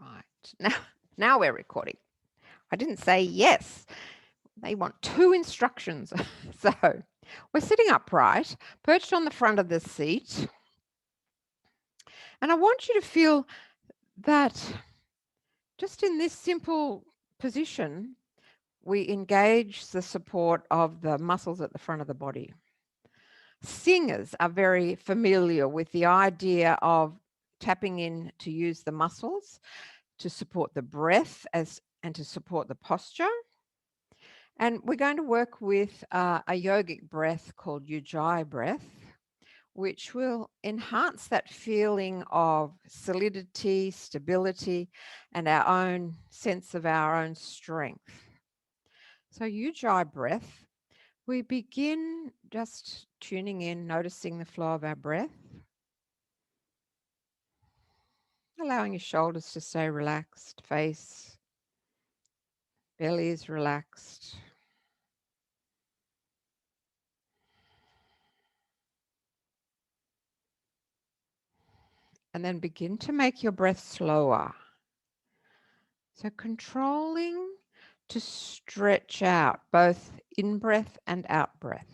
Right. Now we're recording. I didn't say yes. They want two instructions. So we're sitting upright, perched on the front of the seat. And I want you to feel that just in this simple position, we engage the support of the muscles at the front of the body. Singers are very familiar with the idea of tapping in to use the muscles to support the breath and to support the posture. And we're going to work with a yogic breath called Ujjai Breath, which will enhance that feeling of solidity, stability, and our own sense of our own strength. So Ujjai Breath, we begin just tuning in, noticing the flow of our breath, allowing your shoulders to stay relaxed, face, belly is relaxed. And then begin to make your breath slower. So controlling to stretch out both in-breath and out-breath.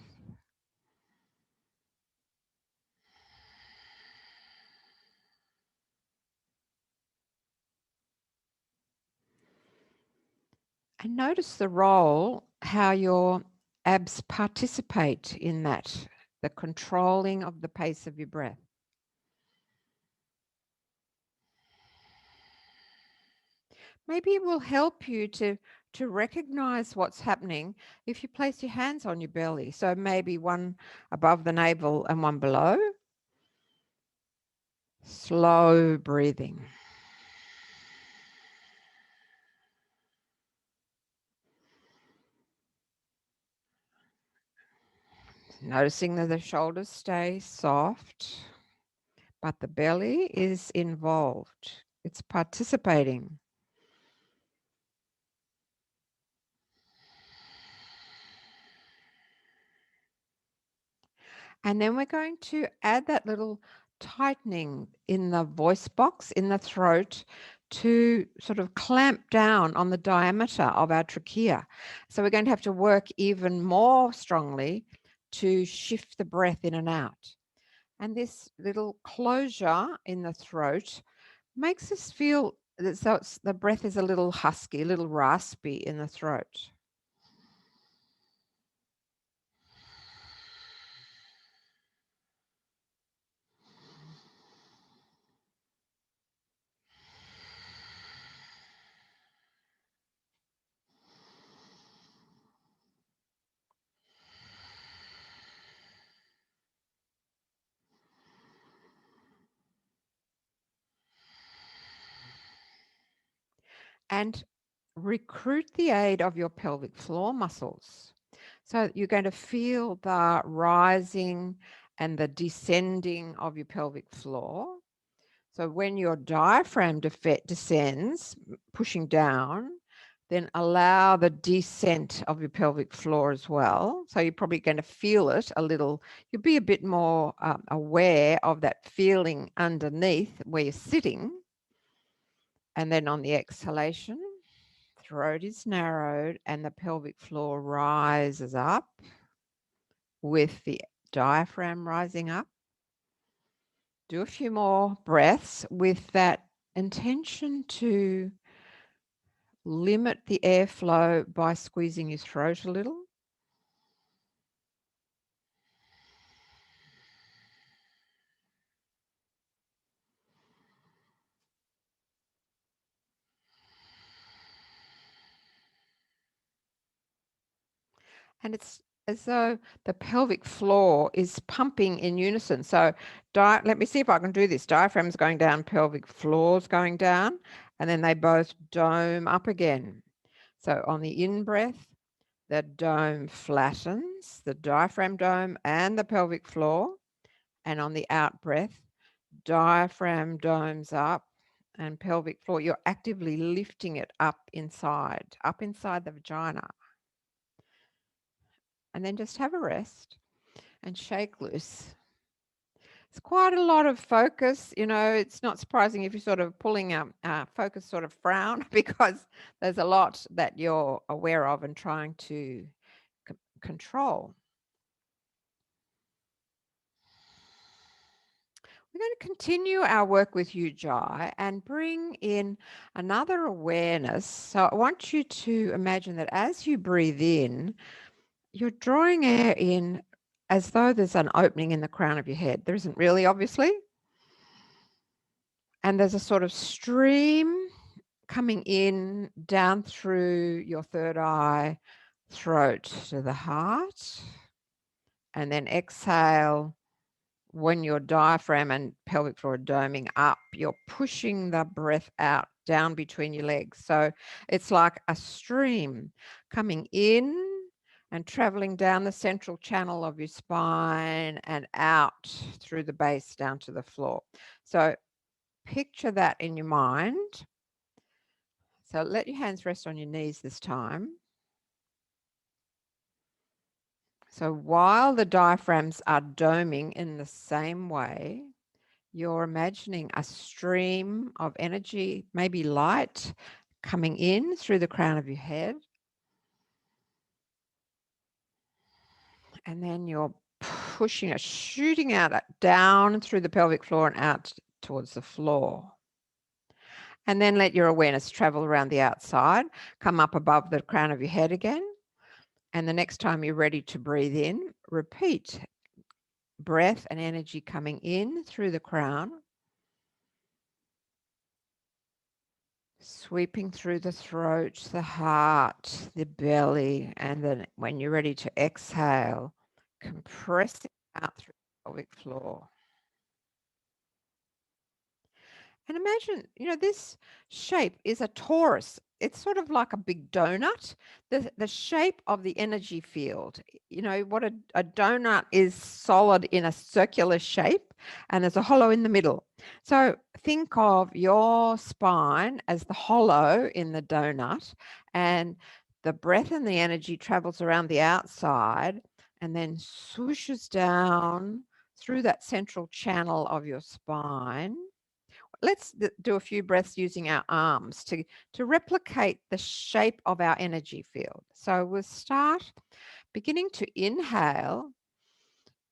And notice the role, how your abs participate in that, the controlling of the pace of your breath. Maybe it will help you to recognize what's happening if you place your hands on your belly. So maybe one above the navel and one below. Slow breathing. Noticing that the shoulders stay soft, but the belly is involved. It's participating. And then we're going to add that little tightening in the voice box, in the throat, to sort of clamp down on the diameter of our trachea. So we're going to have to work even more strongly to shift the breath in and out. And this little closure in the throat makes us feel that the breath is a little husky, a little raspy in the throat. And recruit the aid of your pelvic floor muscles. So you're going to feel the rising and the descending of your pelvic floor. So when your diaphragm descends, pushing down, then allow the descent of your pelvic floor as well. So you're probably going to feel it a little. You'll be a bit more aware of that feeling underneath where you're sitting. And then on the exhalation, throat is narrowed and the pelvic floor rises up with the diaphragm rising up. Do a few more breaths with that intention to limit the airflow by squeezing your throat a little. And it's as though the pelvic floor is pumping in unison. So let me see if I can do this. Diaphragm's going down, pelvic floor's going down, and then they both dome up again. So on the in-breath, the dome flattens, the diaphragm dome and the pelvic floor. And on the out-breath, diaphragm domes up and pelvic floor. You're actively lifting it up inside the vagina. And then just have a rest and shake loose. It's quite a lot of focus. It's not surprising if you're sort of pulling a focus sort of frown because there's a lot that you're aware of and trying to control. We're going to continue our work with Ujjayi and bring in another awareness. So I want you to imagine that as you breathe in, you're drawing air in as though there's an opening in the crown of your head. There isn't really, obviously. And there's a sort of stream coming in down through your third eye, throat to the heart. And then exhale. When your diaphragm and pelvic floor are doming up, you're pushing the breath out down between your legs. So it's like a stream coming in and traveling down the central channel of your spine and out through the base down to the floor. So picture that in your mind. So let your hands rest on your knees this time. So while the diaphragms are doming in the same way, you're imagining a stream of energy, maybe light, coming in through the crown of your head. And then you're pushing it, shooting out down through the pelvic floor and out towards the floor. And then let your awareness travel around the outside, come up above the crown of your head again. And the next time you're ready to breathe in, repeat. Breath and energy coming in through the crown, sweeping through the throat, the heart, the belly, and then when you're ready to exhale, compressing out through the pelvic floor. And imagine, this shape is a torus. It's sort of like a big donut. The shape of the energy field, what a donut is solid in a circular shape, and there's a hollow in the middle. So think of your spine as the hollow in the donut, and the breath and the energy travels around the outside and then swooshes down through that central channel of your spine. Let's do a few breaths using our arms to replicate the shape of our energy field. So we'll start beginning to inhale,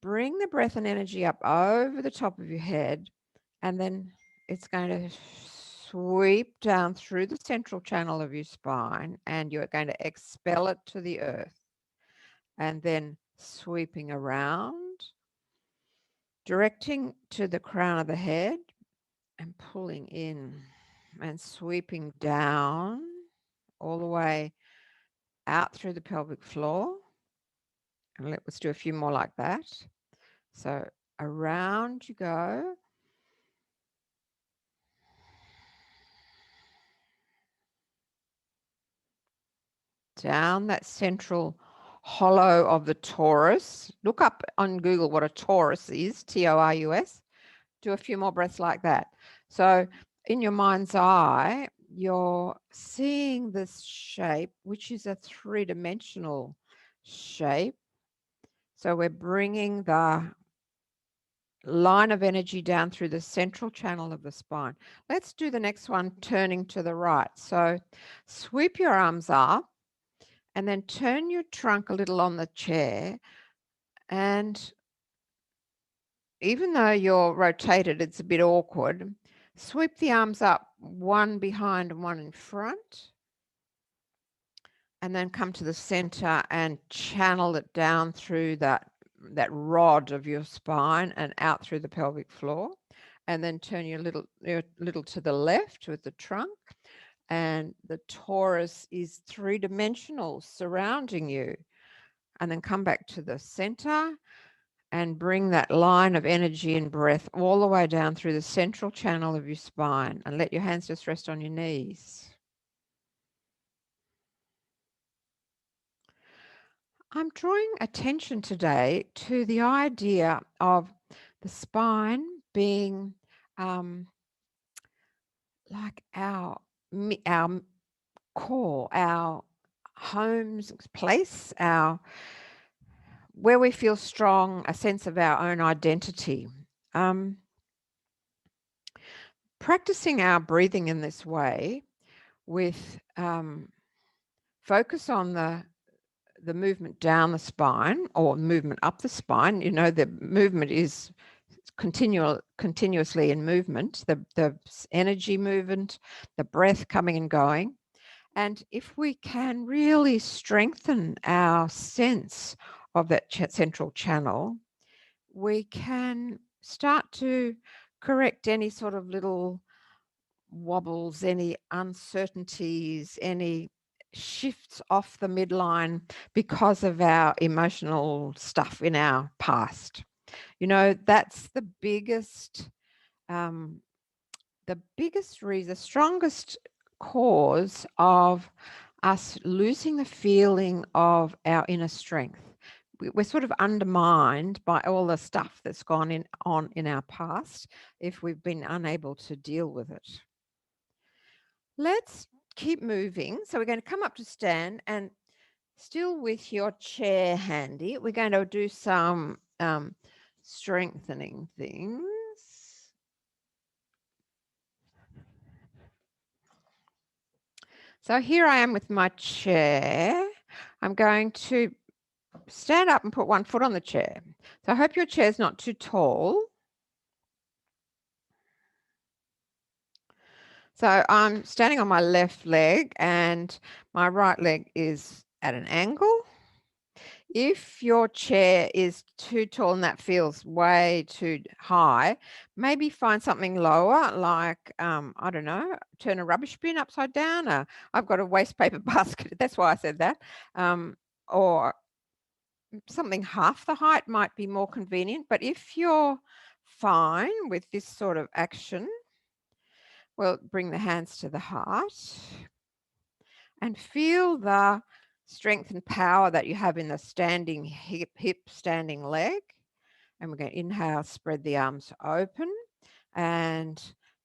bring the breath and energy up over the top of your head, and then it's going to sweep down through the central channel of your spine, and you're going to expel it to the earth, and then sweeping around, directing to the crown of the head, and pulling in and sweeping down all the way out through the pelvic floor. And let's do a few more like that. So around you go. Down that central hollow of the torus. Look up on Google what a torus is, T-O-R-U-S. Do a few more breaths like that. So in your mind's eye, you're seeing this shape, which is a three-dimensional shape. So we're bringing the line of energy down through the central channel of the spine. Let's do the next one, turning to the right. So sweep your arms up and then turn your trunk a little on the chair. And even though you're rotated, it's a bit awkward. Sweep the arms up, one behind and one in front. And then come to the center and channel it down through that rod of your spine and out through the pelvic floor. And then turn your little to the left with the trunk. And the torus is three-dimensional surrounding you. And then come back to the center and bring that line of energy and breath all the way down through the central channel of your spine, and let your hands just rest on your knees. I'm drawing attention today to the idea of the spine being like our core, our home's place, where we feel strong, a sense of our own identity. Practicing our breathing in this way with focus on the movement down the spine or movement up the spine. You know, the movement is continuously in movement, the energy movement, the breath coming and going. And if we can really strengthen our sense of that central channel, we can start to correct any sort of little wobbles, any uncertainties, any shifts off the midline because of our emotional stuff in our past. You know, that's the biggest reason, the strongest cause of us losing the feeling of our inner strength. We're sort of undermined by all the stuff that's gone on in our past if we've been unable to deal with it. Let's keep moving. So we're going to come up to stand, and still with your chair handy, we're going to do some strengthening things. So here I am with my chair. I'm going to stand up and put one foot on the chair. So I hope your chair is not too tall. So I'm standing on my left leg and my right leg is at an angle. If your chair is too tall and that feels way too high, maybe find something lower, like, I don't know, turn a rubbish bin upside down. I've got a waste paper basket. That's why I said that. Or something half the height might be more convenient. But if you're fine with this sort of action, well, bring the hands to the heart and feel the strength and power that you have in the standing hip, standing leg. And we're going to inhale, spread the arms open, and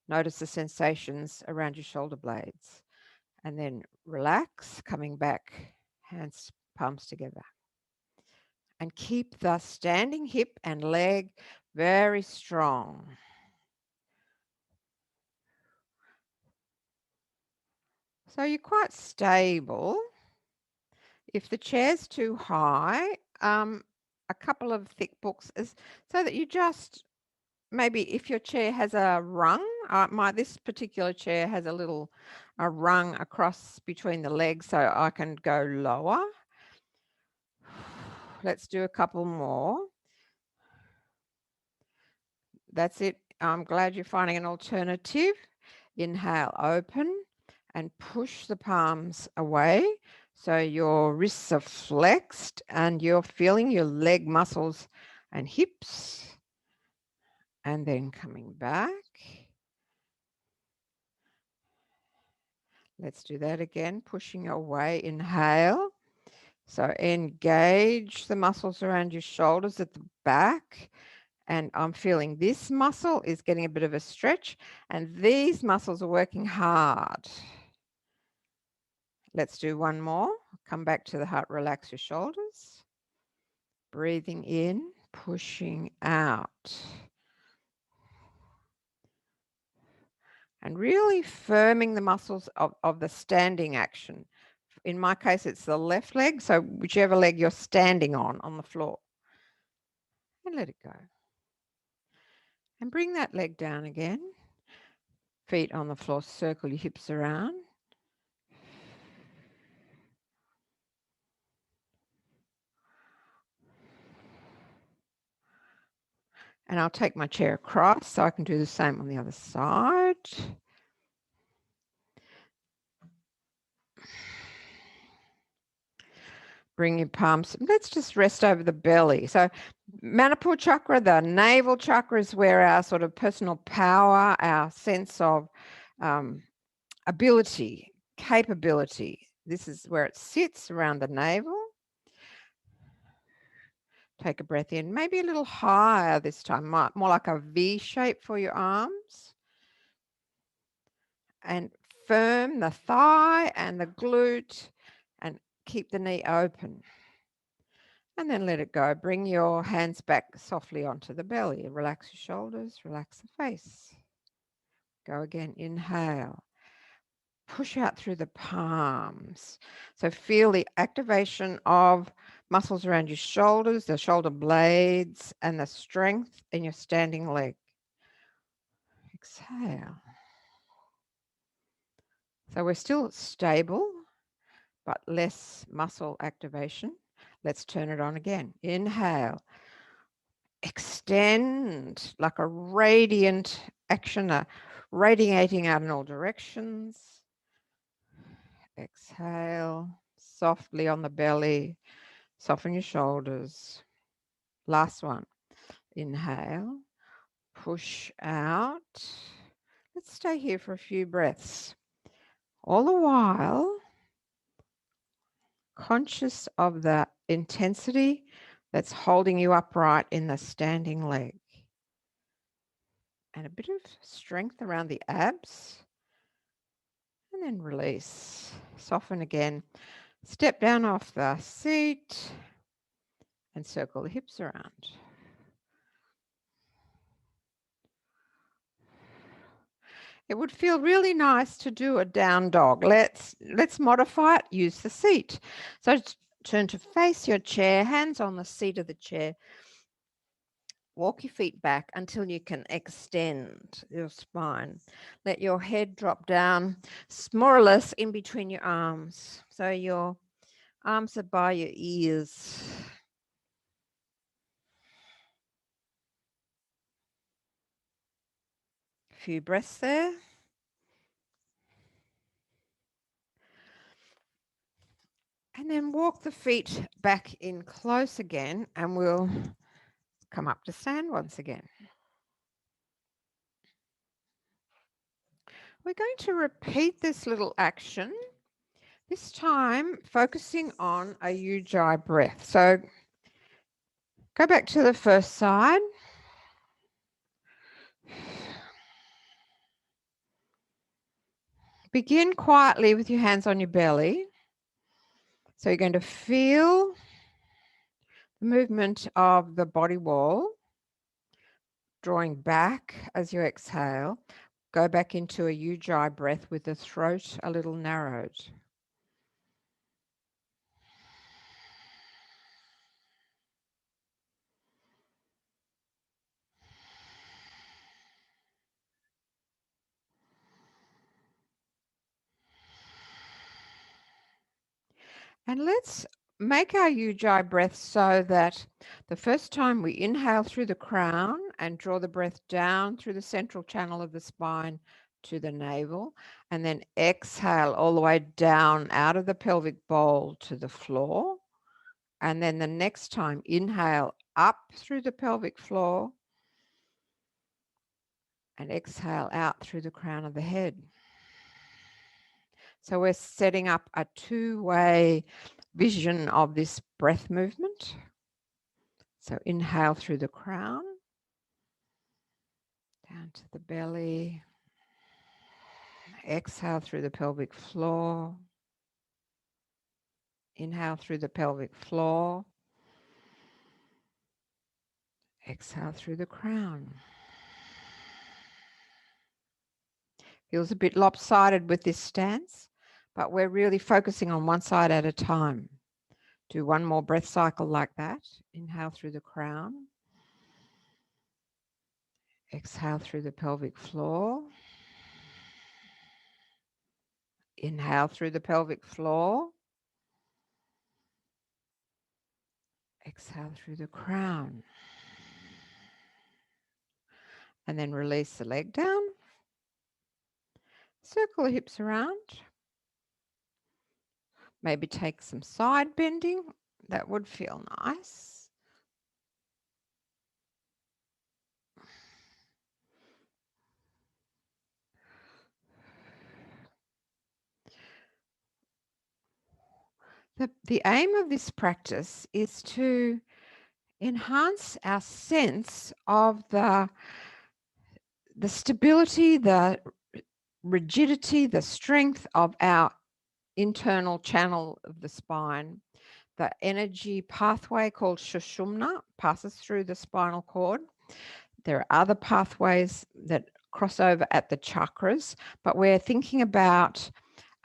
notice the sensations around your shoulder blades. And then relax, coming back, hands, palms together. And keep the standing hip and leg very strong. So you're quite stable. If the chair's too high, a couple of thick books is so that you just, maybe if your chair has a rung, this particular chair has a rung across between the legs, so I can go lower. Let's do a couple more. That's it. I'm glad you're finding an alternative. Inhale, open, and push the palms away. So your wrists are flexed and you're feeling your leg muscles and hips. And then coming back. Let's do that again, pushing away. Inhale. So engage the muscles around your shoulders at the back. And I'm feeling this muscle is getting a bit of a stretch, and these muscles are working hard. Let's do one more. Come back to the heart, relax your shoulders. Breathing in, pushing out. And really firming the muscles of the standing action. In my case, it's the left leg, so whichever leg you're standing on the floor. And let it go. And bring that leg down again. Feet on the floor, circle your hips around. And I'll take my chair across so I can do the same on the other side. Bring your palms. Let's just rest over the belly. So Manipur chakra, the navel chakra, is where our sort of personal power, our sense of ability, capability. This is where it sits around the navel. Take a breath in, maybe a little higher this time, more like a V shape for your arms. And firm the thigh and the glute and keep the knee open. And then let it go. Bring your hands back softly onto the belly. Relax your shoulders, relax the face. Go again, inhale. Push out through the palms. So feel the activation of muscles around your shoulders, the shoulder blades, and the strength in your standing leg. Exhale. So we're still stable, but less muscle activation. Let's turn it on again. Inhale. Extend like a radiant actioner, radiating out in all directions. Exhale, softly on the belly, soften your shoulders. Last one. Inhale, push out. Let's stay here for a few breaths. All the while, conscious of the intensity that's holding you upright in the standing leg. And a bit of strength around the abs. And then release. Soften again. Step down off the seat and circle the hips around. It would feel really nice to do a down dog. Let's modify it. Use the seat. So turn to face your chair, hands on the seat of the chair. Walk your feet back until you can extend your spine. Let your head drop down more or less in between your arms. So your arms are by your ears. A few breaths there. And then walk the feet back in close again, and we'll come up to stand once again. We're going to repeat this little action, this time focusing on a Ujjai breath. So go back to the first side. Begin quietly with your hands on your belly. So you're going to feel the movement of the body wall, drawing back as you exhale. Go back into a Ujjai breath with the throat a little narrowed. And let's make our Ujjayi breath so that the first time we inhale through the crown and draw the breath down through the central channel of the spine to the navel, and then exhale all the way down out of the pelvic bowl to the floor. And then the next time, inhale up through the pelvic floor and exhale out through the crown of the head. So we're setting up a two-way vision of this breath movement. So inhale through the crown, down to the belly. Exhale through the pelvic floor. Inhale through the pelvic floor. Exhale through the crown. Feels a bit lopsided with this stance, but we're really focusing on one side at a time. Do one more breath cycle like that. Inhale through the crown. Exhale through the pelvic floor. Inhale through the pelvic floor. Exhale through the crown. And then release the leg down. Circle the hips around. Maybe take some side bending. That would feel nice. The aim of this practice is to enhance our sense of the stability, the rigidity, the strength of our internal channel of the spine, The energy pathway called Sushumna passes through the spinal cord. There are other pathways that cross over at the chakras, but we're thinking about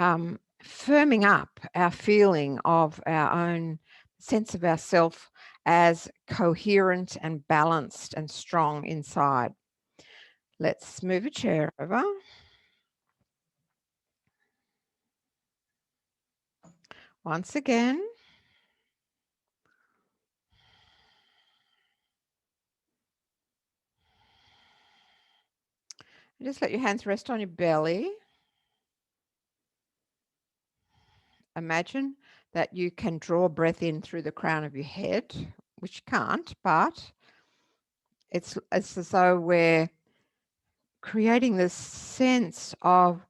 firming up our feeling of our own sense of ourself as coherent and balanced and strong inside. Let's move a chair over. Once again. Just let your hands rest on your belly. Imagine that you can draw breath in through the crown of your head, which you can't, but it's as though we're creating this sense of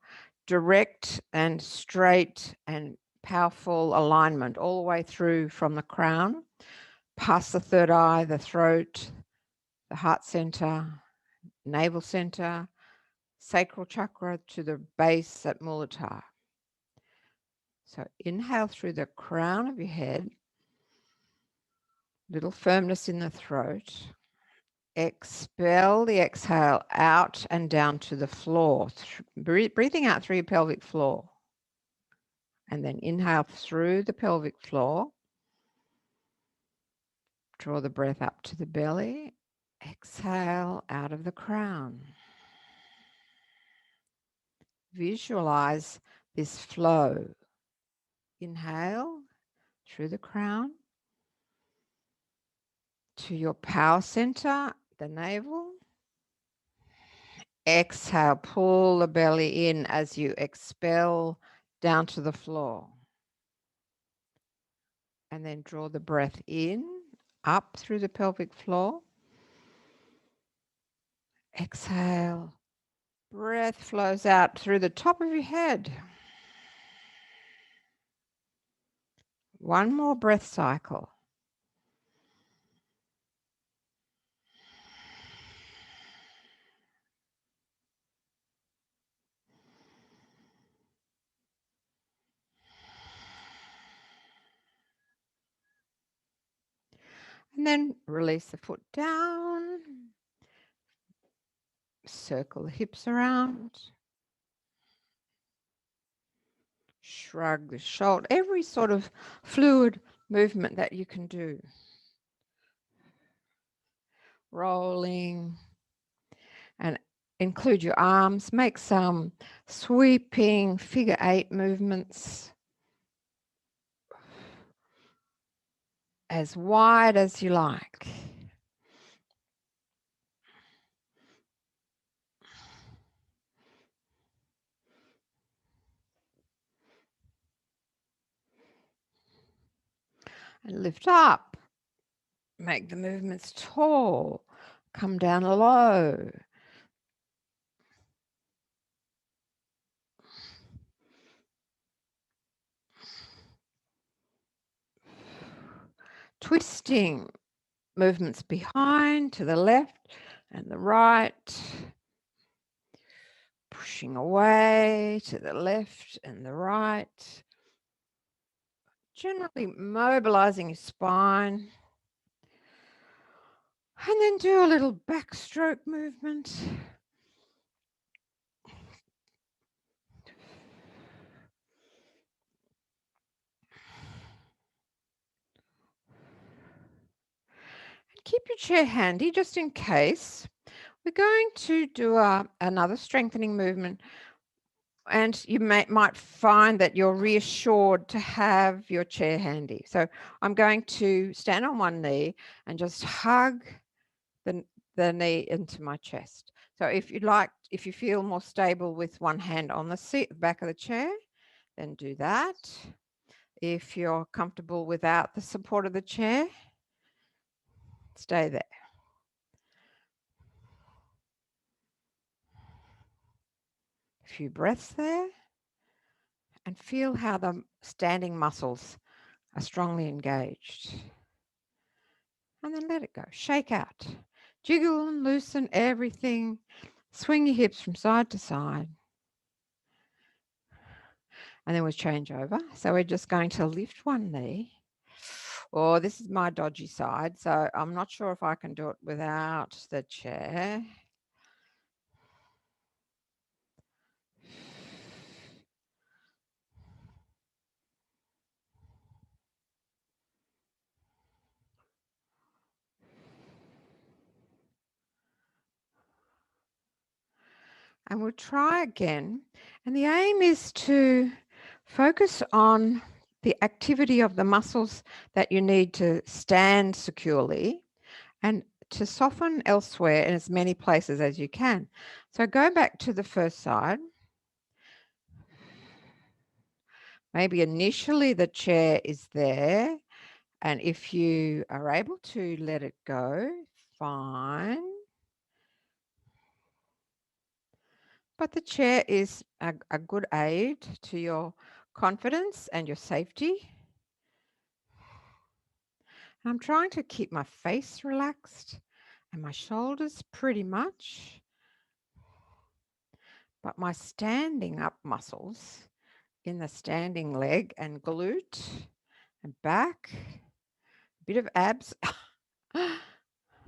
direct and straight and powerful alignment all the way through from the crown, past the third eye, the throat, the heart center, navel center, sacral chakra to the base at Muladhara. So inhale through the crown of your head, little firmness in the throat. Expel the exhale out and down to the floor, breathing out through your pelvic floor. And then inhale through the pelvic floor. Draw the breath up to the belly. Exhale out of the crown. Visualize this flow. Inhale through the crown to your power center, the navel. Exhale, pull the belly in as you expel down to the floor. And then draw the breath in, up through the pelvic floor. Exhale, breath flows out through the top of your head. One more breath cycle. And then release the foot down. Circle the hips around. Shrug the shoulder. Every sort of fluid movement that you can do. Rolling. And include your arms. Make some sweeping figure 8 movements. As wide as you like. And lift up. Make the movements tall. Come down low. Twisting movements behind, to the left and the right. Pushing away to the left and the right. Generally mobilizing your spine. And then do a little backstroke movement. And keep your chair handy just in case. We're going to do another strengthening movement. And you might find that you're reassured to have your chair handy. So I'm going to stand on one knee and just hug the knee into my chest. So if you feel more stable with one hand on the seat, back of the chair, then do that. If you're comfortable without the support of the chair, stay there. A few breaths there. And feel how the standing muscles are strongly engaged. And then let it go. Shake out. Jiggle and loosen everything. Swing your hips from side to side. And then we'll change over. So we're just going to lift one knee Oh, this is my dodgy side, so I'm not sure if I can do it without the chair. And we'll try again. And the aim is to focus on the activity of the muscles that you need to stand securely and to soften elsewhere in as many places as you can. So go back to the first side. Maybe initially the chair is there, and if you are able to let it go, fine. But the chair is a good aid to your confidence and your safety. I'm trying to keep my face relaxed and my shoulders pretty much, but my standing up muscles in the standing leg and glute and back, a bit of abs,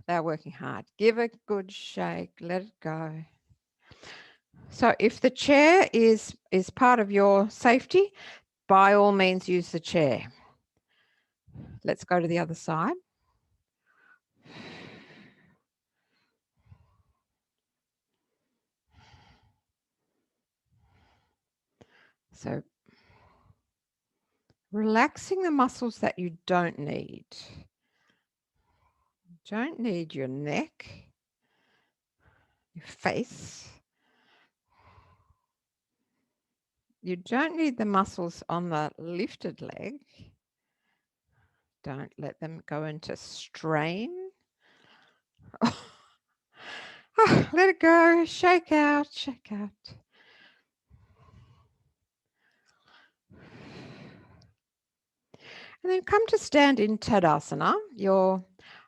they're working hard. Give a good shake, let it go. So if the chair is part of your safety, by all means use the chair. Let's go to the other side. So relaxing the muscles that you don't need. Don't need your neck, your face. You don't need the muscles on the lifted leg. Don't let them go into strain. Let it go. Shake out, shake out. And then come to stand in Tadasana, your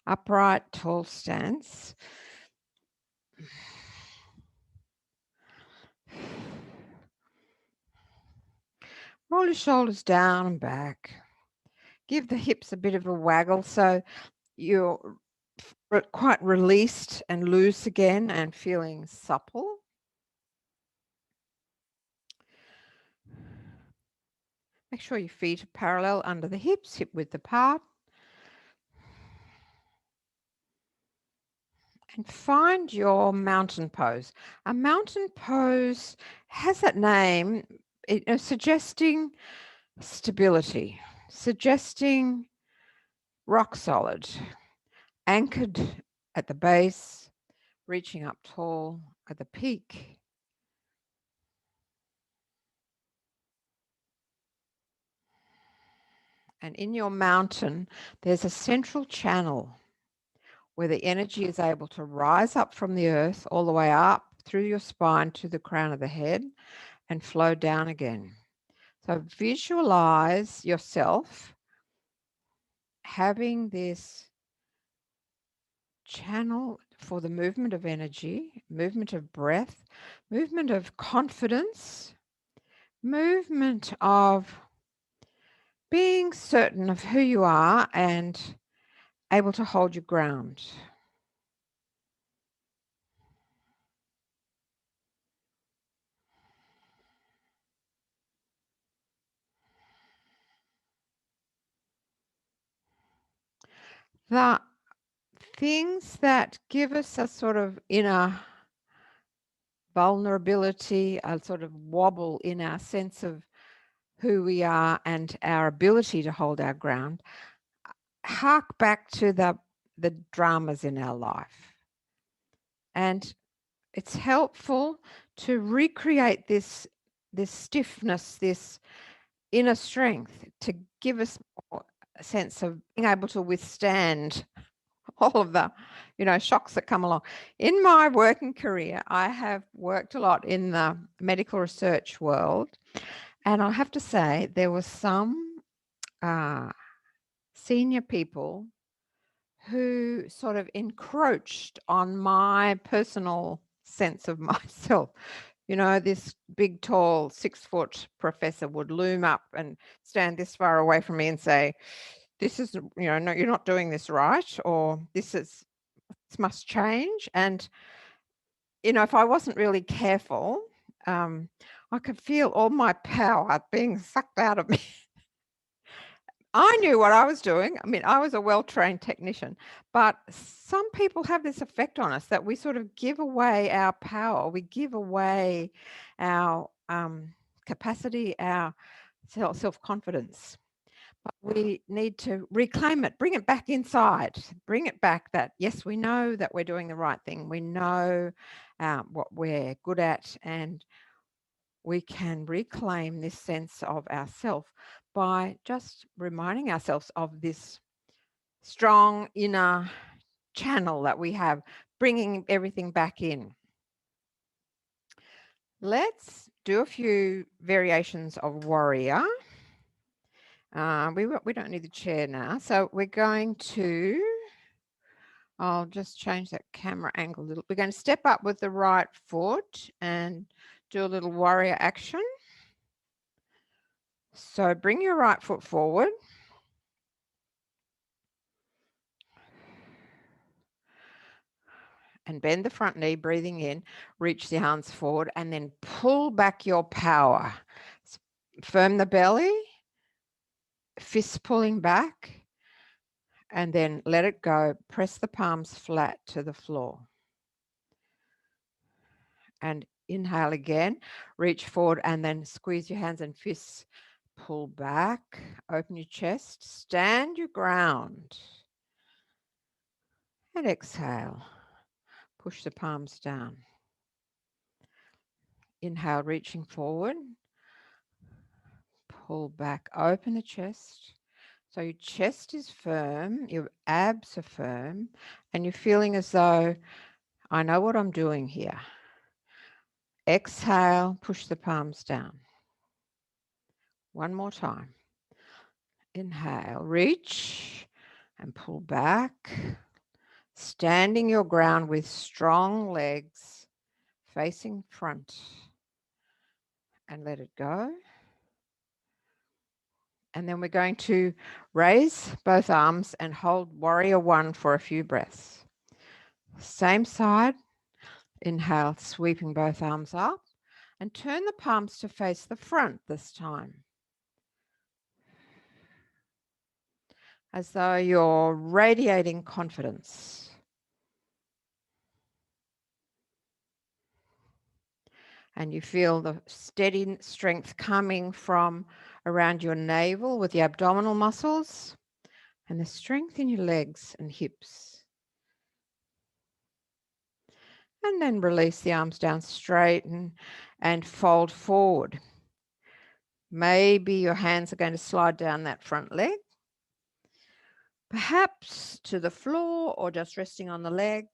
upright tall stance. Roll your shoulders down and back. Give the hips a bit of a waggle so you're quite released and loose again and feeling supple. Make sure your feet are parallel under the hips, hip width apart. And find your mountain pose. A mountain pose has that name, suggesting stability, suggesting rock solid, anchored at the base, reaching up tall at the peak. And in your mountain, there's a central channel where the energy is able to rise up from the earth all the way up through your spine to the crown of the head and flow down again. So visualize yourself having this channel for the movement of energy, movement of breath, movement of confidence, movement of being certain of who you are and able to hold your ground. The things that give us a sort of inner vulnerability, a sort of wobble in our sense of who we are and our ability to hold our ground, hark back to the dramas in our life. And it's helpful to recreate this stiffness, this inner strength to give us a sense of being able to withstand all of the, shocks that come along. In my working career, I have worked a lot in the medical research world, and I have to say there were some senior people who sort of encroached on my personal sense of myself. This big, tall, 6-foot professor would loom up and stand this far away from me and say, this is, no, you're not doing this right, or this must change. And, if I wasn't really careful, I could feel all my power being sucked out of me. I knew what I was doing. I mean, I was a well-trained technician, but some people have this effect on us that we sort of give away our power. We give away our capacity, our self-confidence. But we need to reclaim it, bring it back inside, bring it back that, yes, we know that we're doing the right thing. We know what we're good at, and we can reclaim this sense of ourself by just reminding ourselves of this strong inner channel that we have, bringing everything back in. Let's do a few variations of warrior. We don't need the chair now, so we're going to, I'll just change that camera angle a little. We're going to step up with the right foot and do a little warrior action. So bring your right foot forward. And bend the front knee, breathing in, reach the arms forward, and then pull back your power. Firm the belly, fists pulling back, and then let it go. Press the palms flat to the floor. And inhale again, reach forward, and then squeeze your hands and fists. Pull back, open your chest, stand your ground. And exhale, push the palms down. Inhale, reaching forward. Pull back, open the chest. So your chest is firm, your abs are firm, and you're feeling as though, I know what I'm doing here. Exhale, push the palms down. One more time. Inhale, reach and pull back. Standing your ground with strong legs facing front, and let it go. And then we're going to raise both arms and hold warrior one for a few breaths. Same side. Inhale, sweeping both arms up, and turn the palms to face the front this time, as though you're radiating confidence. And you feel the steady strength coming from around your navel with the abdominal muscles, and the strength in your legs and hips. And then release the arms down straight and fold forward. Maybe your hands are going to slide down that front leg, perhaps to the floor or just resting on the leg.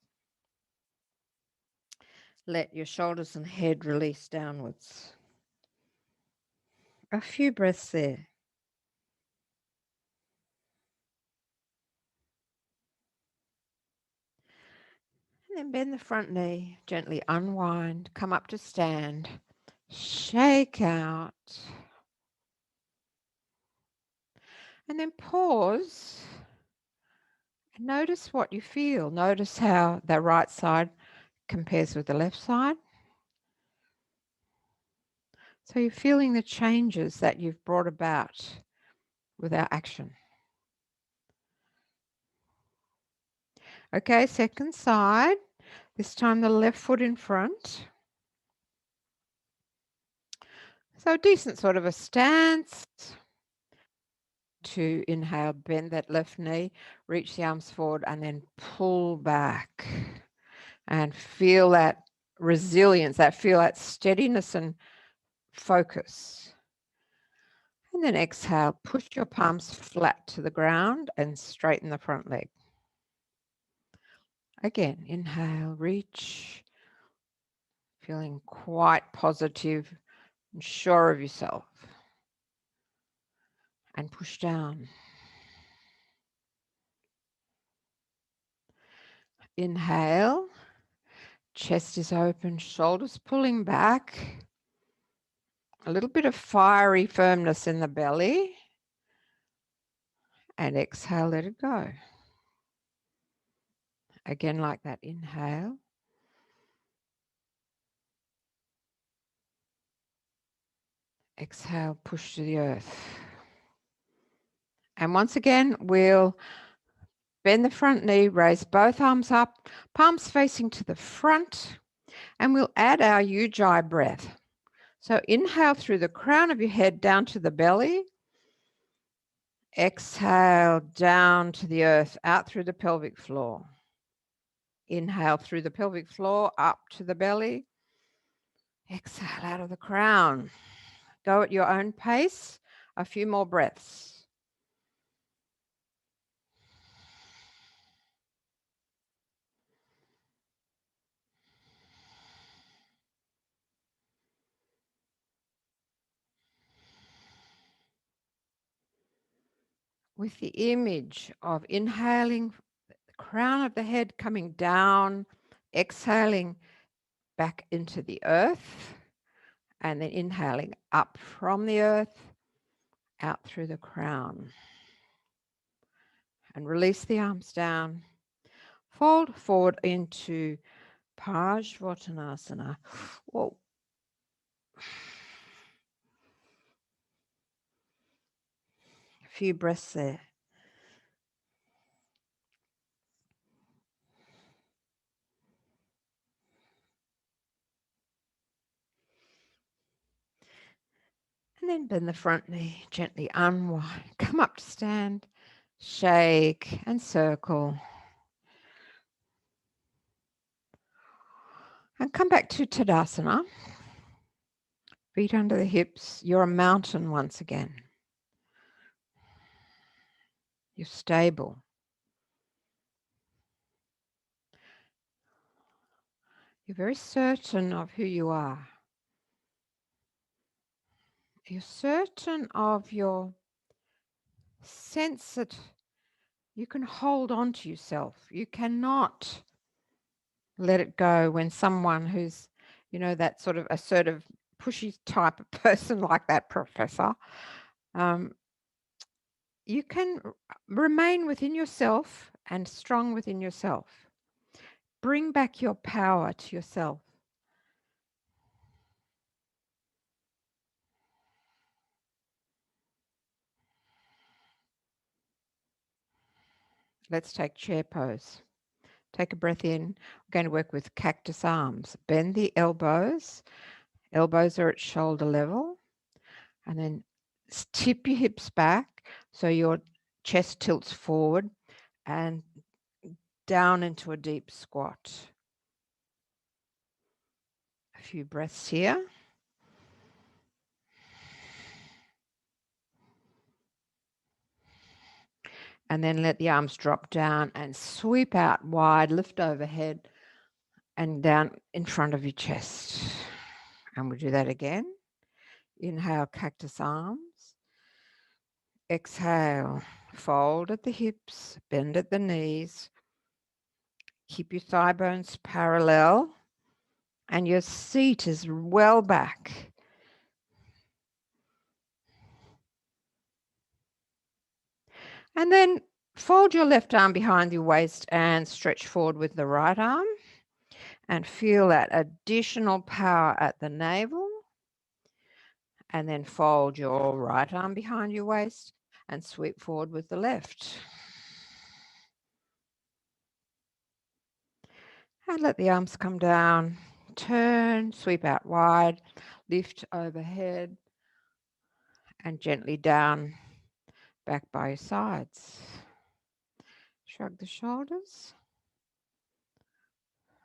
Let your shoulders and head release downwards. A few breaths there. And then bend the front knee, gently unwind, come up to stand, shake out. And then pause and notice what you feel. Notice how the right side compares with the left side. So you're feeling the changes that you've brought about with our action. Okay, second side. This time the left foot in front. So decent sort of a stance. To inhale, bend that left knee, reach the arms forward, and then pull back. And feel that resilience, feel that steadiness and focus. And then exhale, push your palms flat to the ground and straighten the front leg. Again, inhale, reach, feeling quite positive and sure of yourself. And push down. Inhale, chest is open, shoulders pulling back. A little bit of fiery firmness in the belly. And exhale, let it go. Again, like that, inhale. Exhale, push to the earth. And once again, we'll bend the front knee, raise both arms up, palms facing to the front, and we'll add our Ujjai breath. So inhale through the crown of your head down to the belly. Exhale down to the earth, out through the pelvic floor. Inhale through the pelvic floor, up to the belly. Exhale out of the crown. Go at your own pace. A few more breaths. With the image of inhaling, the crown of the head coming down, exhaling back into the earth, and then inhaling up from the earth, out through the crown. And release the arms down. Fold forward into Parsvottanasana. Whoa. A few breaths there. And then bend the front knee, gently unwind. Come up to stand, shake and circle. And come back to Tadasana. Feet under the hips. You're a mountain once again. You're stable. You're very certain of who you are. You're certain of your sense that you can hold on to yourself. You cannot let it go when someone who's, that sort of assertive, pushy type of person like that professor, you can remain within yourself and strong within yourself. Bring back your power to yourself. Let's take chair pose. Take a breath in. We're going to work with cactus arms. Bend the elbows. Elbows are at shoulder level. And then tip your hips back so your chest tilts forward and down into a deep squat. A few breaths here. And then let the arms drop down and sweep out wide, lift overhead and down in front of your chest. And we'll do that again. Inhale, cactus arms. Exhale, fold at the hips, bend at the knees. Keep your thigh bones parallel and your seat is well back. And then fold your left arm behind your waist and stretch forward with the right arm. And feel that additional power at the navel. And then fold your right arm behind your waist and sweep forward with the left. And let the arms come down. Turn, sweep out wide, lift overhead, and gently down, back by your sides. Shrug the shoulders.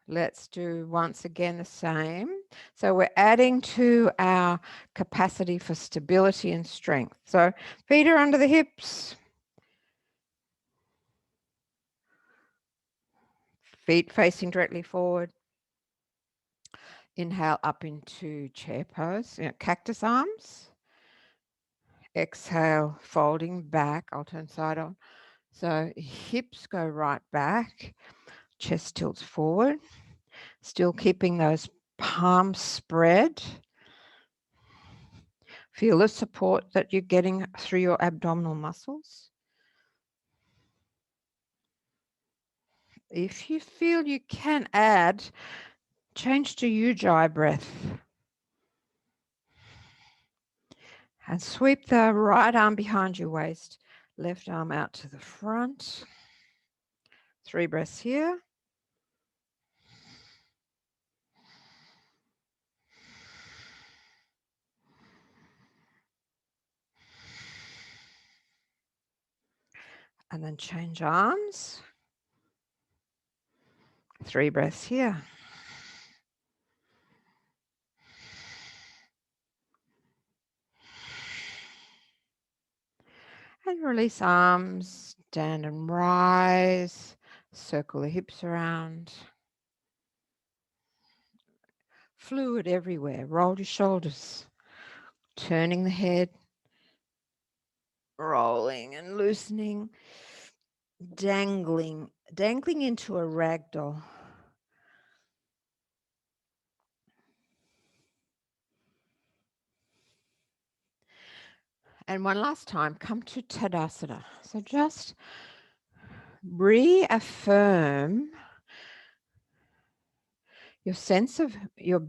Let's do once again the same. So we're adding to our capacity for stability and strength. So feet are under the hips. Feet facing directly forward. Inhale up into chair pose, cactus arms. Exhale, folding back. I'll turn side on. So hips go right back. Chest tilts forward. Still keeping those palms spread. Feel the support that you're getting through your abdominal muscles. If you feel you can add, change to Ujjai Breath. And sweep the right arm behind your waist, left arm out to the front. 3 breaths here. And then change arms. 3 breaths here. And release arms, stand and rise, circle the hips around. Fluid everywhere, roll your shoulders, turning the head, rolling and loosening, dangling into a ragdoll. And one last time, come to Tadasana. So just reaffirm your sense of your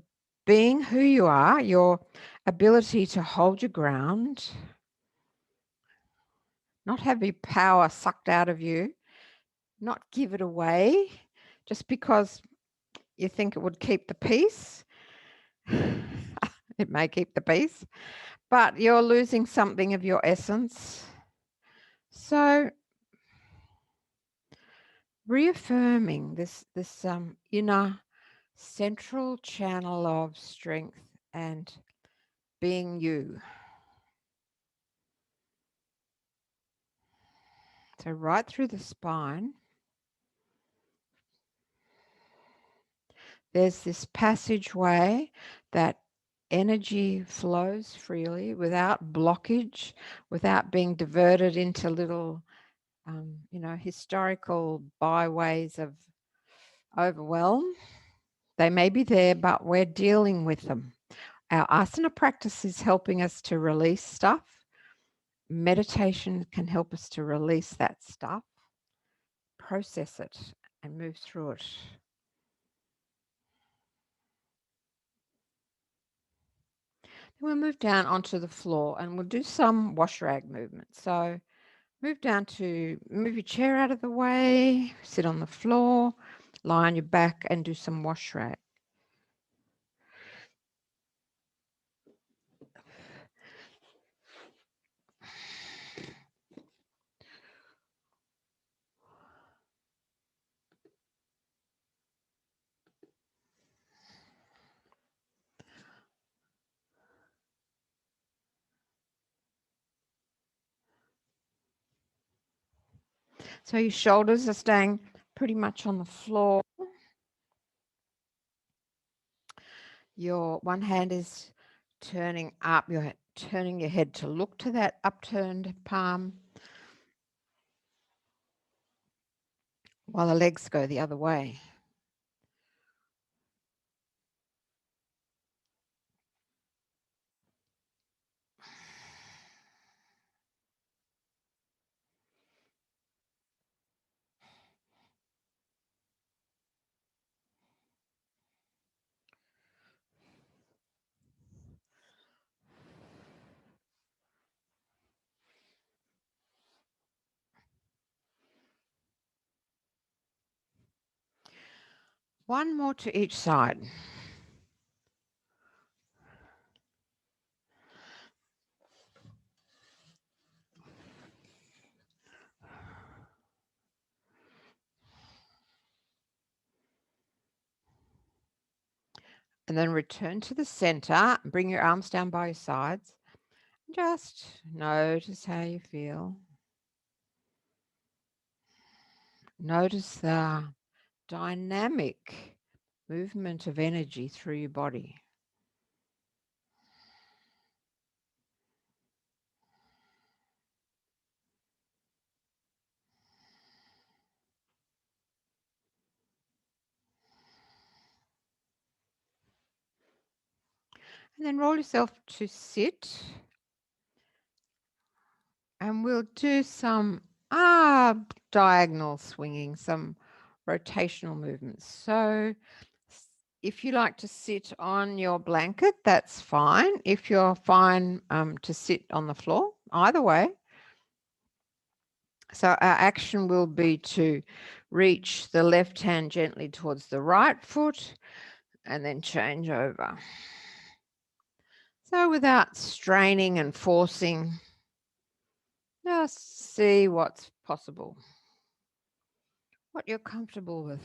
being who you are, your ability to hold your ground, not have your power sucked out of you, not give it away just because you think it would keep the peace. It may keep the peace, but you're losing something of your essence. So reaffirming this inner central channel of strength and being you. So right through the spine, there's this passageway that energy flows freely without blockage, without being diverted into little, historical byways of overwhelm. They may be there, but we're dealing with them. Our asana practice is helping us to release stuff. Meditation can help us to release that stuff, process it, and move through it. Then we'll move down onto the floor and we'll do some wash rag movement. So move your chair out of the way, sit on the floor, lie on your back and do some wash rag. So your shoulders are staying pretty much on the floor. Your one hand is turning up, you're turning your head to look to that upturned palm while the legs go the other way. One more to each side. And then return to the center. Bring your arms down by your sides. Just notice how you feel. Notice the dynamic movement of energy through your body. And then roll yourself to sit. And we'll do some diagonal swinging, some rotational movements. So if you like to sit on your blanket, that's fine. If you're fine to sit on the floor, either way. So our action will be to reach the left hand gently towards the right foot and then change over. So without straining and forcing, just see what's possible, what you're comfortable with.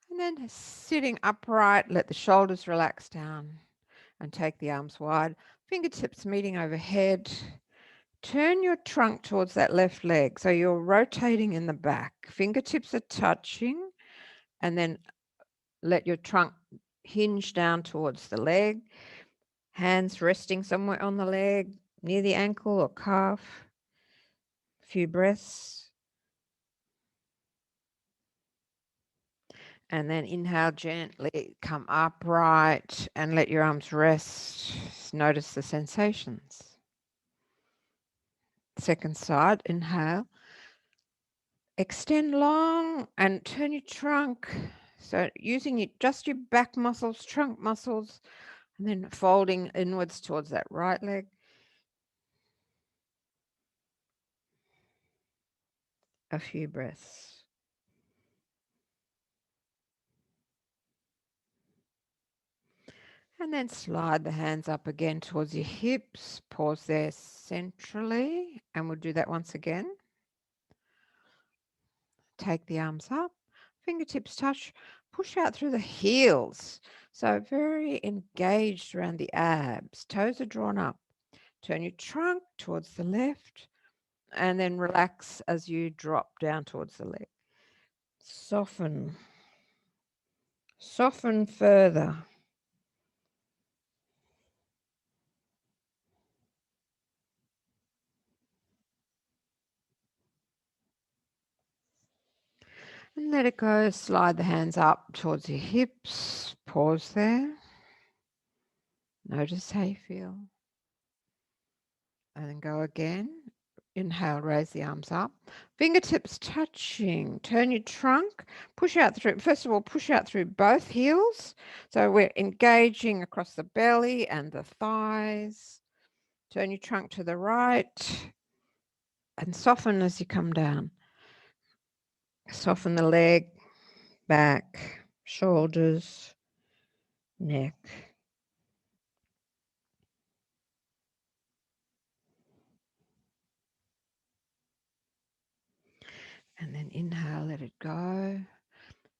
And then sitting upright, let the shoulders relax down and take the arms wide, fingertips meeting overhead. Turn your trunk towards that left leg. So you're rotating in the back. Fingertips are touching, and then let your trunk hinge down towards the leg. Hands resting somewhere on the leg, near the ankle or calf. A few breaths. And then inhale gently, come upright and let your arms rest. Notice the sensations. Second side, inhale. Extend long and turn your trunk. So using just your back muscles, trunk muscles, and then folding inwards towards that right leg. A few breaths. And then slide the hands up again towards your hips. Pause there centrally. And we'll do that once again. Take the arms up. Fingertips touch. Push out through the heels. So very engaged around the abs. Toes are drawn up. Turn your trunk towards the left. And then relax as you drop down towards the leg. Soften. Soften further. And let it go. Slide the hands up towards your hips. Pause there. Notice how you feel. And then go again. Inhale, raise the arms up. Fingertips touching. Turn your trunk. Push out through, first of all, push out through both heels. So we're engaging across the belly and the thighs. Turn your trunk to the right and soften as you come down. Soften the leg, back, shoulders, neck. And then inhale, let it go.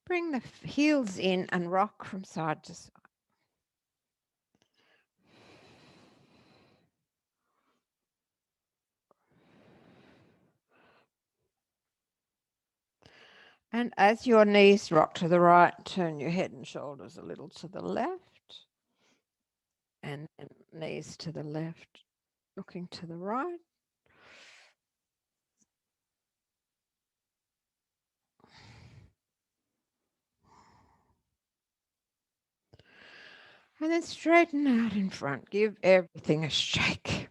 Bring the heels in and rock from side to side. And as your knees rock to the right, turn your head and shoulders a little to the left. And then knees to the left, looking to the right. And then straighten out in front. Give everything a shake.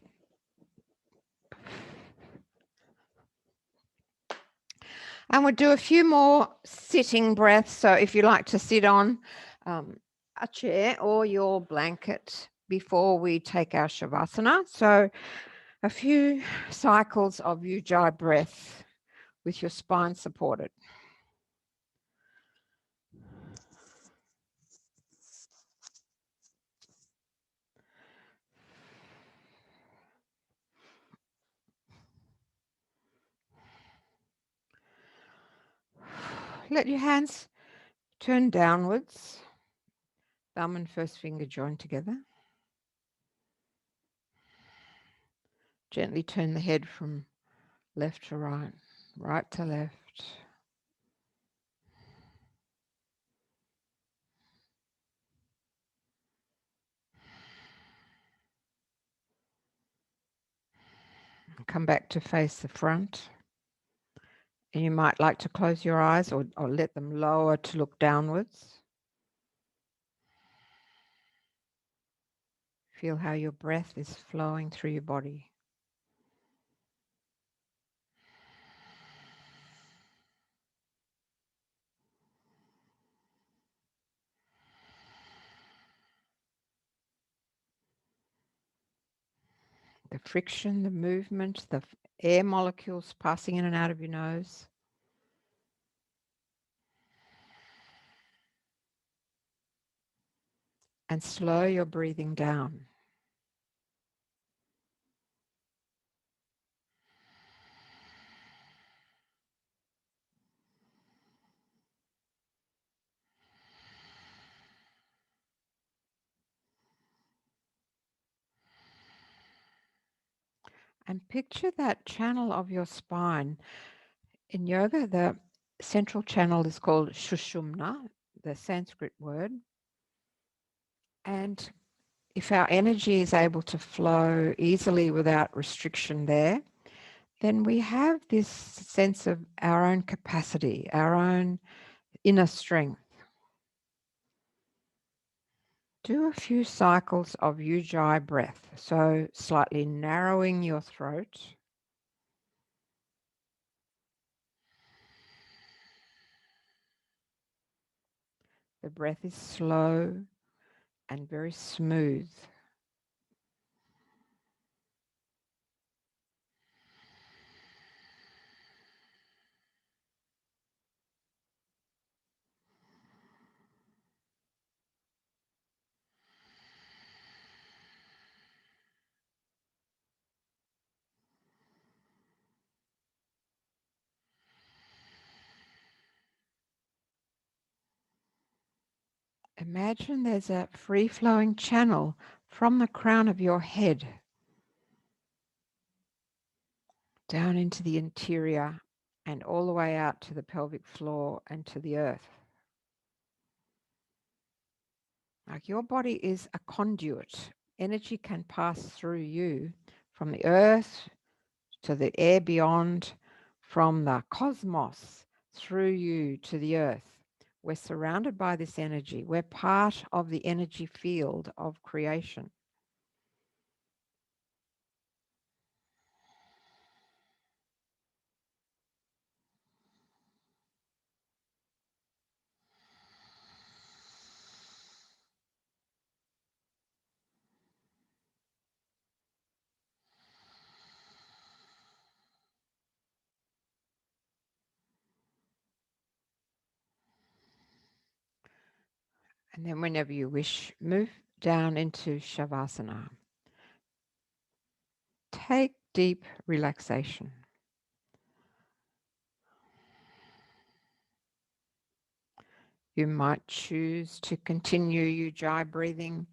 And we'll do a few more sitting breaths. So if you like to sit on a chair or your blanket before we take our Shavasana. So a few cycles of Ujjai Breath with your spine supported. Let your hands turn downwards. Thumb and first finger joined together. Gently turn the head from left to right, right to left. Come back to face the front And you might like to close your eyes or let them lower to look downwards. Feel how your breath is flowing through your body. The friction, the movement, the air molecules passing in and out of your nose. And slow your breathing down. And picture that channel of your spine. In yoga, the central channel is called Shushumna, the Sanskrit word. And if our energy is able to flow easily without restriction there, then we have this sense of our own capacity, our own inner strength. Do a few cycles of Ujjai breath, so slightly narrowing your throat. The breath is slow and very smooth. Imagine there's a free-flowing channel from the crown of your head down into the interior and all the way out to the pelvic floor and to the earth. Like your body is a conduit. Energy can pass through you from the earth to the air beyond, from the cosmos through you to the earth. We're surrounded by this energy. We're part of the energy field of creation. And then whenever you wish, move down into Shavasana. Take deep relaxation. You might choose to continue Ujjayi breathing.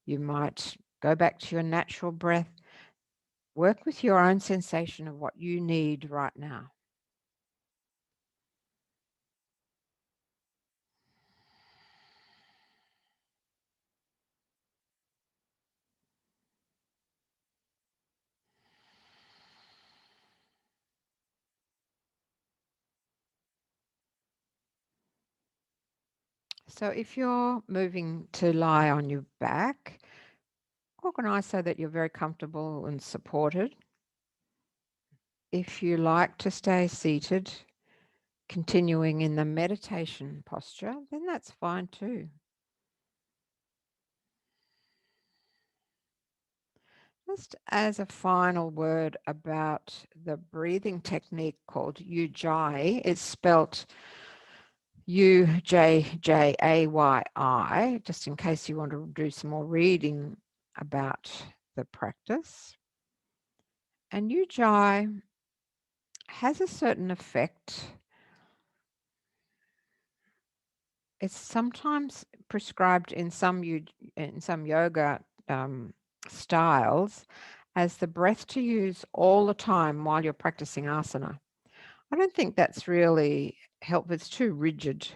You might go back to your natural breath. Work with your own sensation of what you need right now. So if you're moving to lie on your back, organize so that you're very comfortable and supported. If you like to stay seated, continuing in the meditation posture, then that's fine too. Just as a final word about the breathing technique called Ujjayi, it's spelt Ujjayi, just in case you want to do some more reading about the practice. And Ujjayi has a certain effect. It's sometimes prescribed in some yoga styles as the breath to use all the time while you're practicing asana. I don't think that's really helpful. It's too rigid.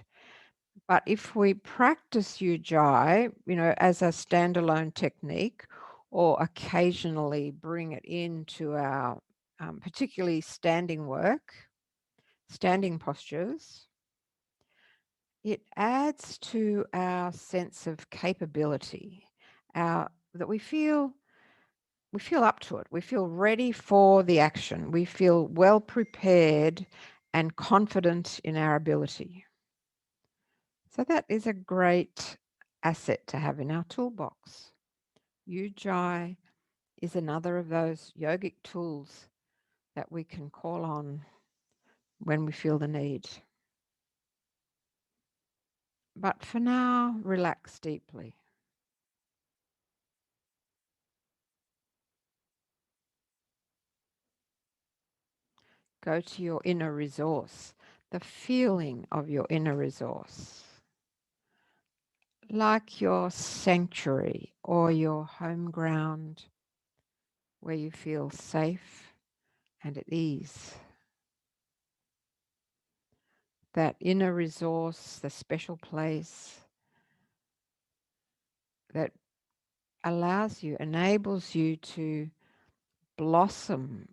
But if we practice Ujjayi, as a standalone technique, or occasionally bring it into our particularly standing work, standing postures, it adds to our sense of capability, that we feel up to it. We feel ready for the action. We feel well prepared and confident in our ability. So that is a great asset to have in our toolbox. Ujjayi is another of those yogic tools that we can call on when we feel the need. But for now, relax deeply. Go to your inner resource, the feeling of your inner resource, like your sanctuary or your home ground where you feel safe and at ease. That inner resource, the special place that allows you, enables you to blossom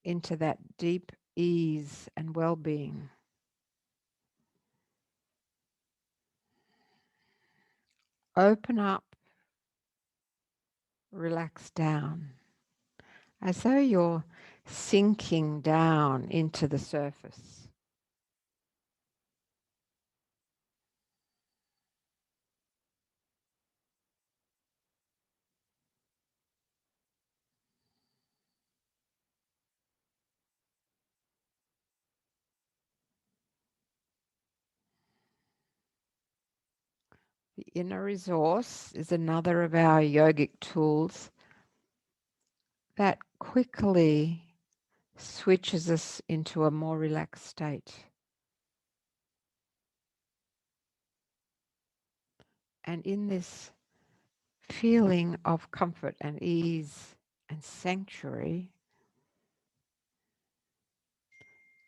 into that deep ease and well-being. Open up, relax down, as though you're sinking down into the surface. The inner resource is another of our yogic tools that quickly switches us into a more relaxed state. And in this feeling of comfort and ease and sanctuary,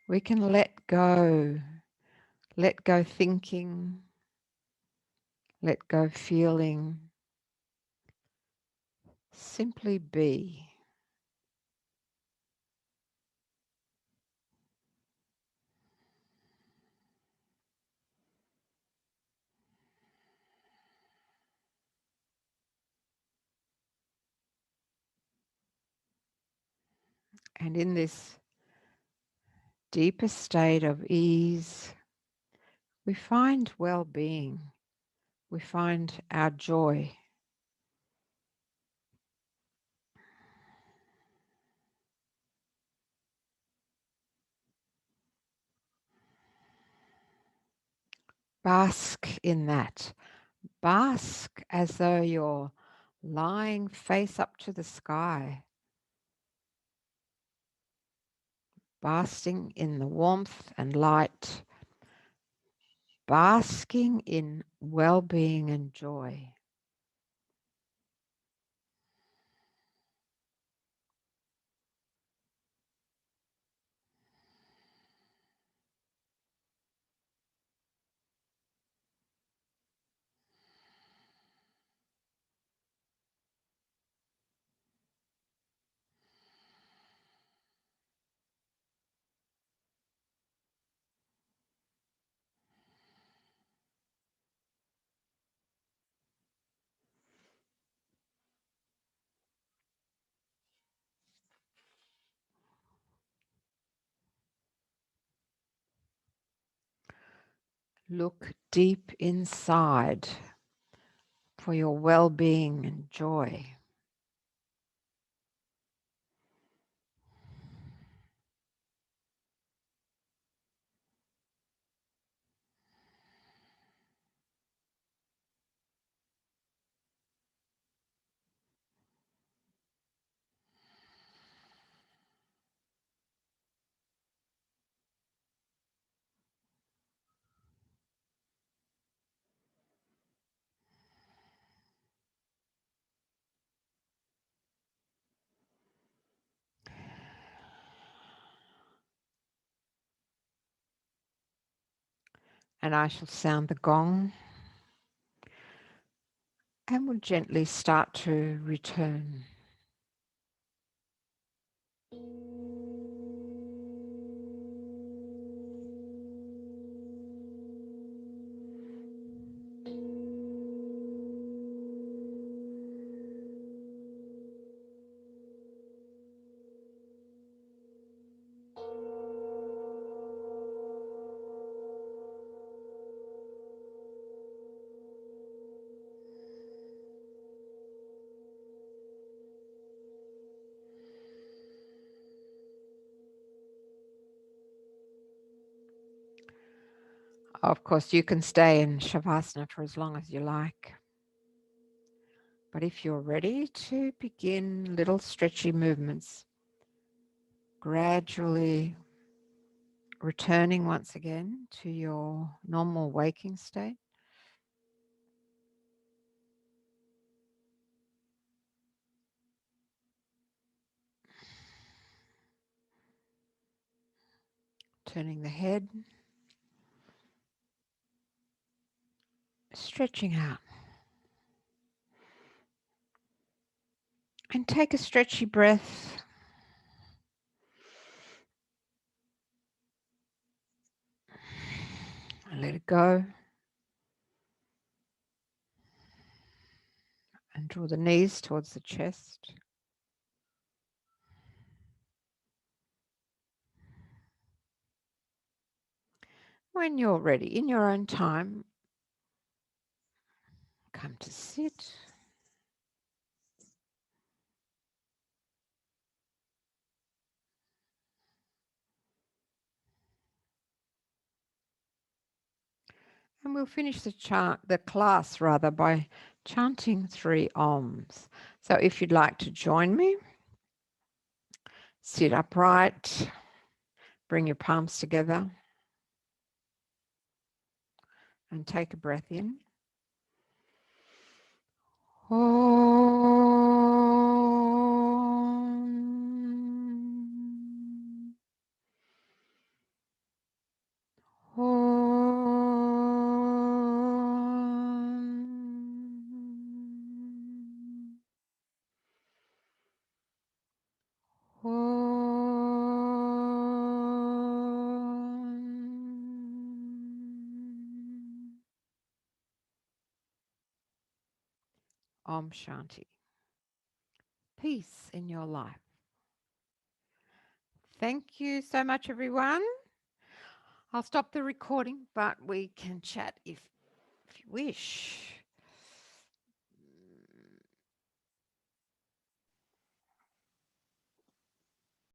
we can let go thinking, let go feeling, simply be. And in this deeper state of ease, we find well-being, we find our joy. Bask in that. Bask as though you're lying face up to the sky, basking in the warmth and light, basking in well-being and joy. Look deep inside for your well-being and joy. And I shall sound the gong and will gently start to return. Of course, you can stay in Shavasana for as long as you like. But if you're ready to begin little stretchy movements, gradually returning once again to your normal waking state. Turning the head, stretching out. And take a stretchy breath. And let it go. And draw the knees towards the chest. When you're ready, in your own time, come to sit. And we'll finish the class by chanting 3 Oms. So if you'd like to join me, sit upright, bring your palms together, and take a breath in. Om. Om. Om Shanti. Peace in your life. Thank you so much, everyone. I'll stop the recording, but we can chat if you wish.